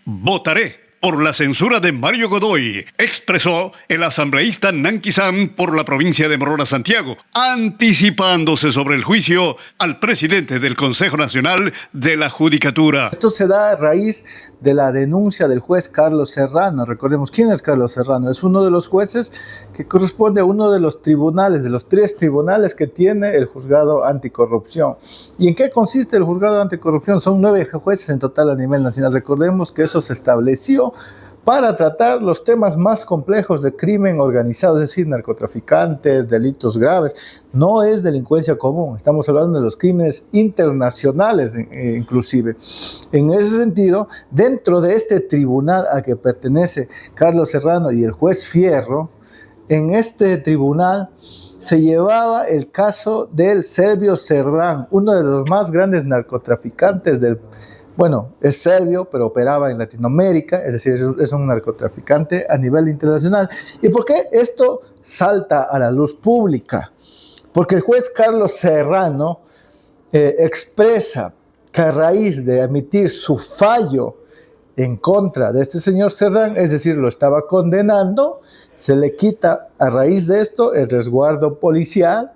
Votaré por la censura de Mario Godoy, expresó el asambleísta Nanqui Sam por la provincia de Morona Santiago, anticipándose sobre el juicio al presidente del Consejo Nacional de la Judicatura. Esto se da a raíz de la denuncia del juez Carlos Serrano. Recordemos, ¿quién es Carlos Serrano? Es uno de los jueces que corresponde a uno de los tribunales, de los 3 tribunales que tiene el juzgado anticorrupción. ¿Y en qué consiste el juzgado anticorrupción? Son 9 jueces en total a nivel nacional. Recordemos que eso se estableció para tratar los temas más complejos de crimen organizado, es decir, narcotraficantes, delitos graves. No es delincuencia común, estamos hablando de los crímenes internacionales inclusive. En ese sentido, dentro de este tribunal a que pertenece Carlos Serrano y el juez Fierro, en este tribunal se llevaba el caso del Servio Cerdán, uno de los más grandes narcotraficantes es serbio, pero operaba en Latinoamérica, es decir, es un narcotraficante a nivel internacional. ¿Y por qué esto salta a la luz pública? Porque el juez Carlos Serrano expresa que a raíz de emitir su fallo en contra de este señor Cerdán, es decir, lo estaba condenando, se le quita a raíz de esto el resguardo policial,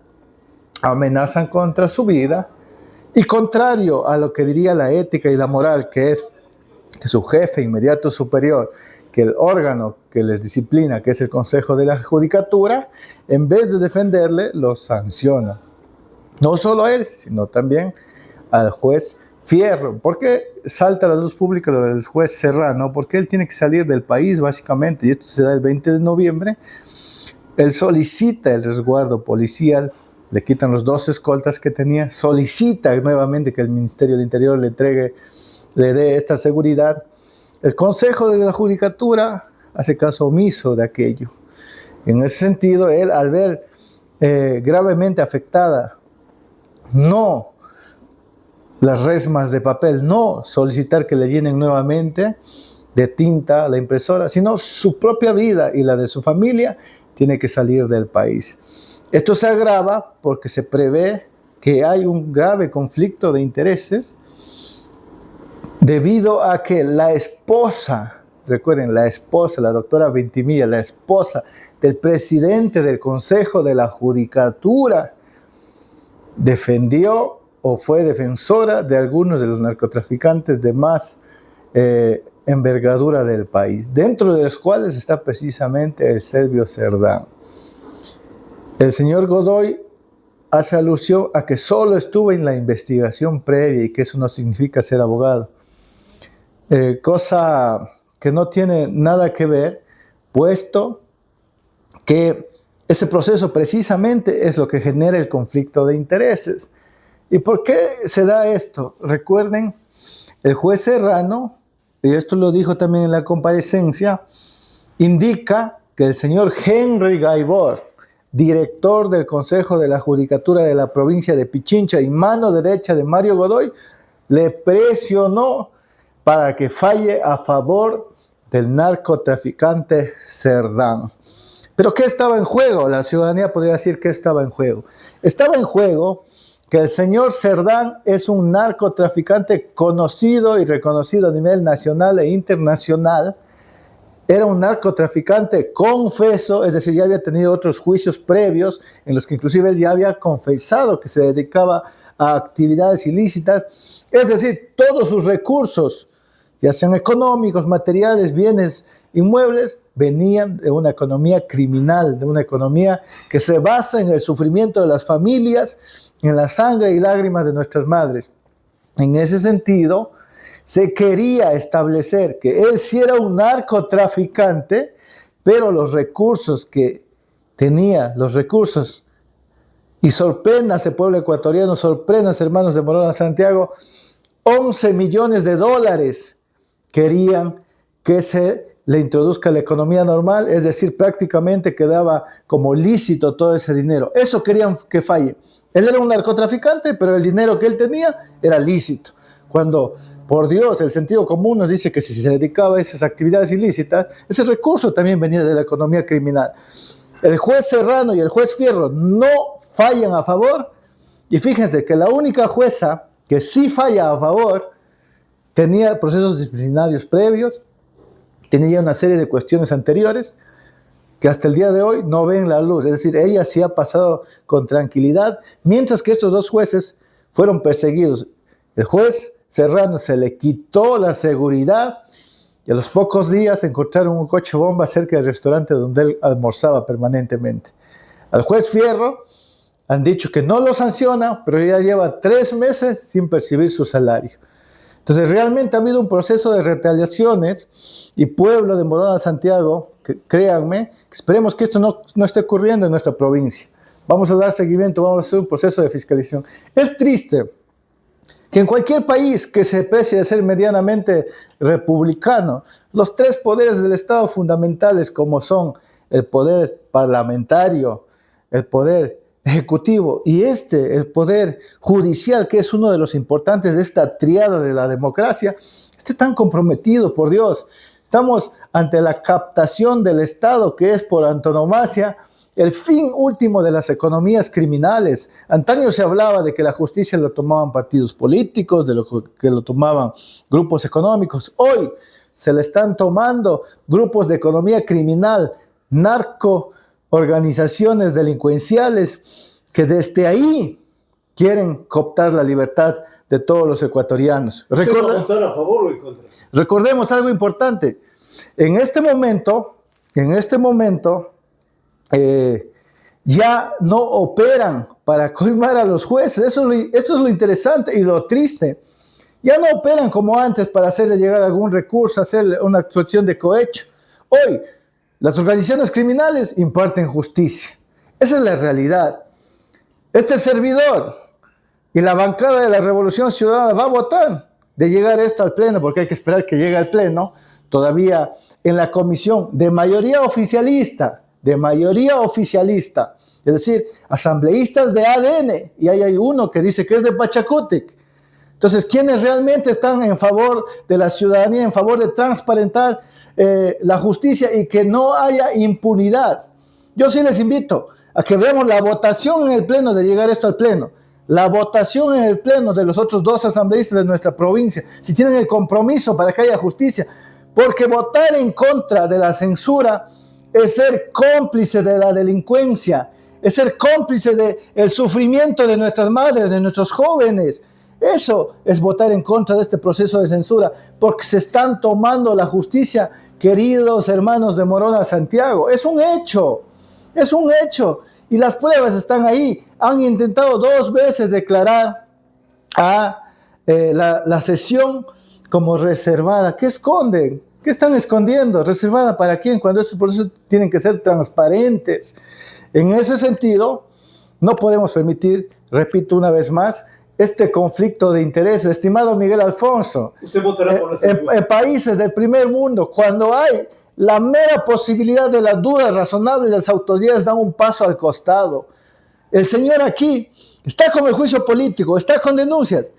amenazan contra su vida. Y contrario a lo que diría la ética y la moral, que es que su jefe inmediato superior, que el órgano que les disciplina, que es el Consejo de la Judicatura, en vez de defenderle, lo sanciona. No solo a él, sino también al juez Fierro. ¿Por qué salta a la luz pública lo del juez Serrano? Porque él tiene que salir del país, básicamente, y esto se da el 20 de noviembre. Él solicita el resguardo policial, le quitan los 2 escoltas que tenía, solicita nuevamente que el Ministerio del Interior le dé esta seguridad. El Consejo de la Judicatura hace caso omiso de aquello. En ese sentido, él, al ver gravemente afectada, no las resmas de papel, no solicitar que le llenen nuevamente de tinta la impresora, sino su propia vida y la de su familia, tiene que salir del país. Esto se agrava porque se prevé que hay un grave conflicto de intereses debido a que la esposa, recuerden, la esposa, la doctora Ventimilla, la esposa del presidente del Consejo de la Judicatura, defendió o fue defensora de algunos de los narcotraficantes de más envergadura del país, dentro de los cuales está precisamente el Servio Cerdán. El señor Godoy hace alusión a que solo estuvo en la investigación previa y que eso no significa ser abogado. Cosa que no tiene nada que ver, puesto que ese proceso precisamente es lo que genera el conflicto de intereses. ¿Y por qué se da esto? Recuerden, el juez Serrano, y esto lo dijo también en la comparecencia, indica que el señor Henry Gaibor, director del Consejo de la Judicatura de la provincia de Pichincha y mano derecha de Mario Godoy, le presionó para que falle a favor del narcotraficante Cerdán. ¿Pero qué estaba en juego? La ciudadanía podría decir que estaba en juego. Estaba en juego que el señor Cerdán es un narcotraficante conocido y reconocido a nivel nacional e internacional. Era un narcotraficante confeso, es decir, ya había tenido otros juicios previos en los que inclusive él ya había confesado que se dedicaba a actividades ilícitas. Es decir, todos sus recursos, ya sean económicos, materiales, bienes, inmuebles, venían de una economía criminal, de una economía que se basa en el sufrimiento de las familias, en la sangre y lágrimas de nuestras madres. En ese sentido, se quería establecer que él sí era un narcotraficante, pero los recursos que tenía, y sorpréndase pueblo ecuatoriano, sorpréndase hermanos de Morona Santiago, 11 millones de dólares querían que se le introduzca la economía normal, es decir, prácticamente quedaba como lícito todo ese dinero. Eso querían que falle. Él era un narcotraficante, pero el dinero que él tenía era lícito. Cuando, por Dios, el sentido común nos dice que si se dedicaba a esas actividades ilícitas, ese recurso también venía de la economía criminal. El juez Serrano y el juez Fierro no fallan a favor, y fíjense que la única jueza que sí falla a favor tenía procesos disciplinarios previos, tenía una serie de cuestiones anteriores que hasta el día de hoy no ven la luz. Es decir, ella sí ha pasado con tranquilidad, mientras que estos dos jueces fueron perseguidos. El juez Serrano se le quitó la seguridad y a los pocos días encontraron un coche bomba cerca del restaurante donde él almorzaba permanentemente. Al juez Fierro han dicho que no lo sanciona, pero ya lleva 3 meses sin percibir su salario. Entonces realmente ha habido un proceso de retaliaciones y pueblo de Morona Santiago, créanme, esperemos que esto no esté ocurriendo en nuestra provincia. Vamos a dar seguimiento, vamos a hacer un proceso de fiscalización. Es triste que en cualquier país que se precie de ser medianamente republicano, los 3 poderes del Estado fundamentales, como son el poder parlamentario, el poder ejecutivo y el poder judicial, que es uno de los importantes de esta triada de la democracia, esté tan comprometido, por Dios. Estamos ante la captación del Estado, que es por antonomasia el fin último de las economías criminales. Antaño se hablaba de que la justicia lo tomaban partidos políticos, de que lo tomaban grupos económicos. Hoy se le están tomando grupos de economía criminal, organizaciones delincuenciales, que desde ahí quieren cooptar la libertad de todos los ecuatorianos. ¿Usted va a votar a favor o en contra? Recordemos algo importante. En este momento, ya no operan para coimar a los jueces. Esto es lo interesante y lo triste. Ya no operan como antes para hacerle llegar algún recurso, hacerle una actuación de cohecho. Hoy, las organizaciones criminales imparten justicia. Esa es la realidad. Este servidor y la bancada de la Revolución Ciudadana va a votar de llegar esto al Pleno, porque hay que esperar que llegue al Pleno. Todavía en la comisión de mayoría oficialista, es decir, asambleístas de ADN, y ahí hay uno que dice que es de Pachacútec. Entonces, ¿quiénes realmente están en favor de la ciudadanía, en favor de transparentar la justicia y que no haya impunidad? Yo sí les invito a que veamos la votación en el Pleno de llegar esto al Pleno, la votación en el Pleno de los otros 2 asambleístas de nuestra provincia, si tienen el compromiso para que haya justicia, porque votar en contra de la censura es ser cómplice de la delincuencia, es ser cómplice del sufrimiento de nuestras madres, de nuestros jóvenes. Eso es votar en contra de este proceso de censura, porque se están tomando la justicia, queridos hermanos de Morona Santiago. Es un hecho, y las pruebas están ahí. Han intentado 2 veces declarar a la sesión como reservada. ¿Qué esconden? ¿Qué están escondiendo? ¿Reservada para quién? Cuando estos procesos tienen que ser transparentes. En ese sentido, no podemos permitir, repito una vez más, este conflicto de intereses. Estimado Miguel Alfonso, ¿usted votará por la censura? En países del primer mundo, cuando hay la mera posibilidad de la duda razonable, las autoridades dan un paso al costado. El señor aquí está con el juicio político, está con denuncias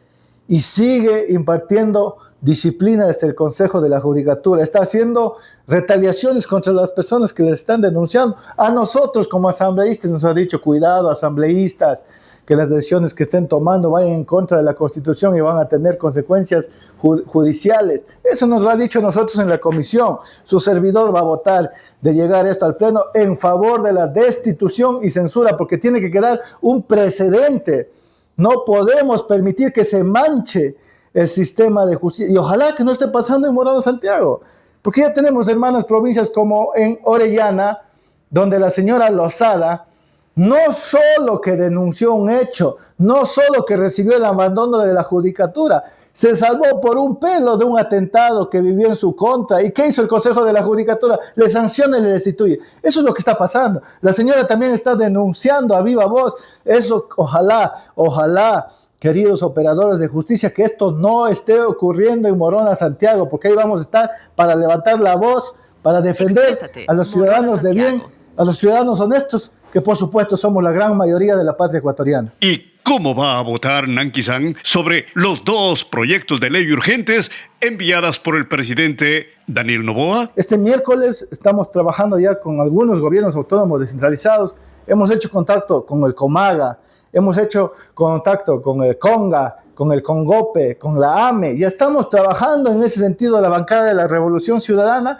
y sigue impartiendo disciplina desde el Consejo de la Judicatura, está haciendo retaliaciones contra las personas que le están denunciando. A nosotros como asambleístas nos ha dicho: cuidado, asambleístas, que las decisiones que estén tomando vayan en contra de la Constitución y van a tener consecuencias judiciales. Eso nos lo ha dicho nosotros en la comisión. Su servidor va a votar de llegar esto al Pleno en favor de la destitución y censura, porque tiene que quedar un precedente. No podemos permitir que se manche el sistema de justicia, y ojalá que no esté pasando en Morona Santiago, porque ya tenemos hermanas provincias como en Orellana, donde la señora Lozada no solo que denunció un hecho, no solo que recibió el abandono de la judicatura, se salvó por un pelo de un atentado que vivió en su contra. ¿Y qué hizo el Consejo de la Judicatura? Le sanciona y le destituye. Eso es lo que está pasando. La señora también está denunciando a viva voz. Eso, ojalá, queridos operadores de justicia, que esto no esté ocurriendo en Morona Santiago, porque ahí vamos a estar para levantar la voz, para defender a los ciudadanos de bien, a los ciudadanos honestos, que por supuesto somos la gran mayoría de la patria ecuatoriana. ¿Y cómo va a votar Nanquisán sobre los 2 proyectos de ley urgentes enviadas por el presidente Daniel Noboa? Este miércoles estamos trabajando ya con algunos gobiernos autónomos descentralizados. Hemos hecho contacto con el Comaga, hemos hecho contacto con el Conga, con el CONGOPE, con la AME. Ya estamos trabajando en ese sentido la bancada de la Revolución Ciudadana,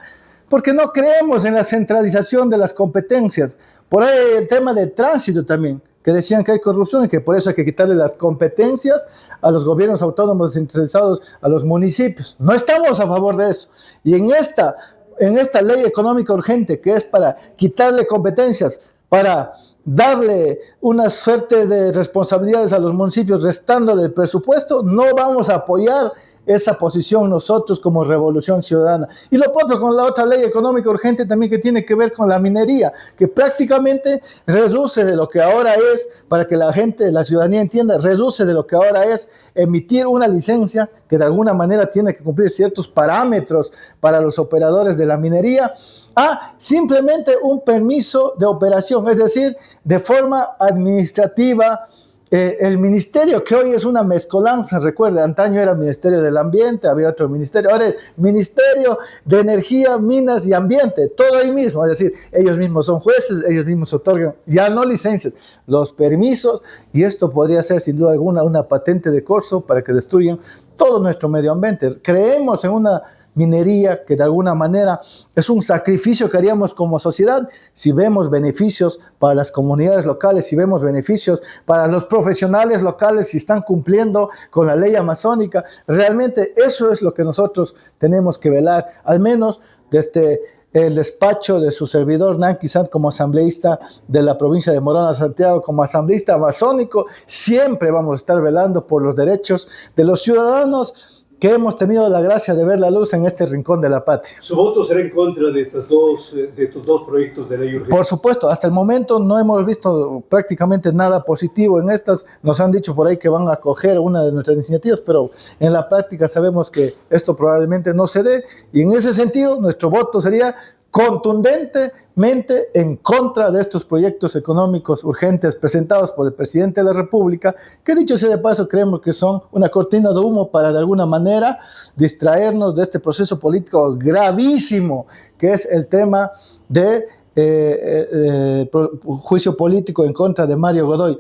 porque no creemos en la centralización de las competencias. Por ahí el tema de tránsito también, que decían que hay corrupción y que por eso hay que quitarle las competencias a los gobiernos autónomos descentralizados, a los municipios. No estamos a favor de eso. Y en esta ley económica urgente, que es para quitarle competencias, para darle una suerte de responsabilidades a los municipios, restándole el presupuesto, no vamos a apoyar esa posición nosotros como Revolución Ciudadana. Y lo propio con la otra ley económica urgente también, que tiene que ver con la minería, que prácticamente reduce de lo que ahora es, para que la gente, la ciudadanía entienda, reduce de lo que ahora es emitir una licencia que de alguna manera tiene que cumplir ciertos parámetros para los operadores de la minería, a simplemente un permiso de operación, es decir, de forma administrativa. El ministerio, que hoy es una mezcolanza, recuerde, antaño era Ministerio del Ambiente, había otro ministerio, ahora es Ministerio de Energía, Minas y Ambiente, todo ahí mismo, es decir, ellos mismos son jueces, ellos mismos otorgan, ya no licencias, los permisos, y esto podría ser sin duda alguna una patente de corso para que destruyan todo nuestro medio ambiente. Creemos en una minería que de alguna manera es un sacrificio que haríamos como sociedad si vemos beneficios para las comunidades locales, si vemos beneficios para los profesionales locales, si están cumpliendo con la ley amazónica. Realmente eso es lo que nosotros tenemos que velar, al menos desde el despacho de su servidor Nanqui Sant como asambleísta de la provincia de Morona Santiago, como asambleísta amazónico. Siempre vamos a estar velando por los derechos de los ciudadanos que hemos tenido la gracia de ver la luz en este rincón de la patria. ¿Su voto será en contra de estos dos proyectos de ley urgente? Por supuesto, hasta el momento no hemos visto prácticamente nada positivo en estas. Nos han dicho por ahí que van a acoger una de nuestras iniciativas, pero en la práctica sabemos que esto probablemente no se dé, y en ese sentido nuestro voto sería contundentemente en contra de estos proyectos económicos urgentes presentados por el presidente de la República, que dicho sea de paso creemos que son una cortina de humo para de alguna manera distraernos de este proceso político gravísimo que es el tema de juicio político en contra de Mario Godoy.